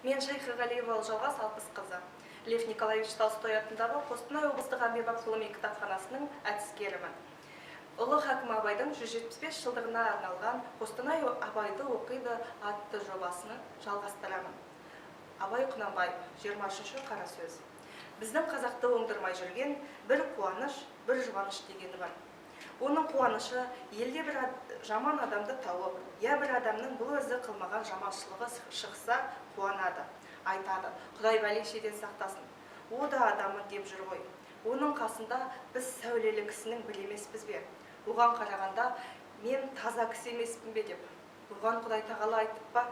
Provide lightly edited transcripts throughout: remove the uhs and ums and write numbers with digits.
Мен Шайхығалиева Жалғас Алпысқызы. Лев Николаевич Толстой атындағы Қостанай облыстық әмбебап ғылыми кітапханасының әдіскерімін. Ұлы Хакім Абайдың 175 жылдығына арналған Қостанай Абайды оқиды атты жобасını жалғастырамын. Абай Құнанбаев, 23 қара сөз. Біздің қазақты оңдырмай жүрген бір қуаныш, бір жұбаныш дегені бар. Оның қуанышы елде бір жаман адамды тауып, я бір адамның бұл өзі қылмаған жаманшылығы шықса қуанады, айтады, Құдай бәлешеден сақтасын. О да адамы деп жүр ғой. Оның қасында біз сәулелі кісінің білемеспіз бе? Оған қарағанда мен таза кісі емеспін бе деп. Оған Құдай тағала айтып па,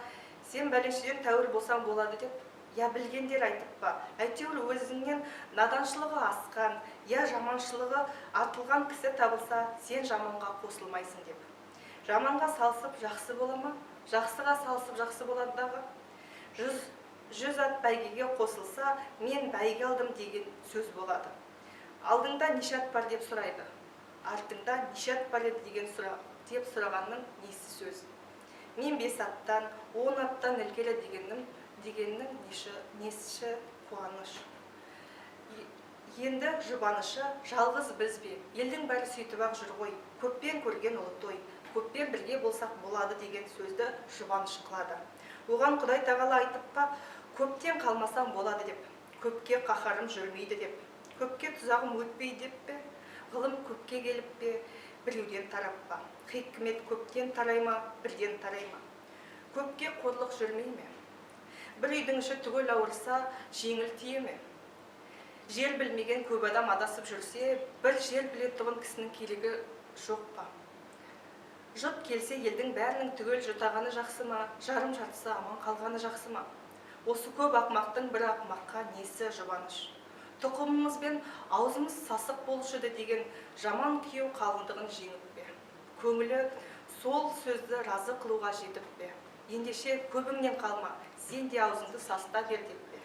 сен бәлешеден тәуір болсаң болады деп. Я білгендер айтып па, әйтеуір өзіңнен наданшылығы асқан, я жаманшылығы артылған кісі табылса, сен жаманға қосылмайсың деп. Жаманға салсып жақсы бола ма? Жақсыға салсып жақсы болады дағы. 100 ат бәйгеге қосылса, мен бәйге алдым деген сөз болады. Алдыңда неше ат бар деп сұрайды. Артыңда неше ат бар деген деп сұрағанның несі сөз. Мен 5 аттан, 10 аттан ілгері дегеннің несі қуаныш. Енді жұбанышы жалғыз біз бе? Елдің бәрі сөйтіп ақ жүр ғой. Көппен көрген ұлы той, көппен бірге болсақ болады деген сөзді жұбаныш қылады. Оған Құдай тағала айтып па, көптен қалмасам болады деп. Көпке қаһарым жүрмейді деп. Көпке тұзағым өтпейді деп пе? Ғылым көпке келіп пе? Біреуден тарап па? Хикмет көптен тарай ма, бірден тарай ма? Көпке қорлық жүрмей ме? Бір үйдің іші түгел ауырса, жеңіл тие ме? Жер білмеген көп адам адасып жүрсе, бір жер білетұғын кісінің керегі жоқ па? Жұт келсе, елдің бәрінің түгел жұтағаны жақсы ма, жарым жартысы аман қалғаны жақсы ма? Осы көп ақмақтың бір ақмаққа несі жұбаныш? Тұқымымыз бен аузымыз сасық болшыды деген жаман күйеу қалыңдығын жеңіп бе? Көңілі сол сөзді разы қылуға жетіп бе? Ендеше көбіңнен қалма, сен де аузыңды саста бер деп бе?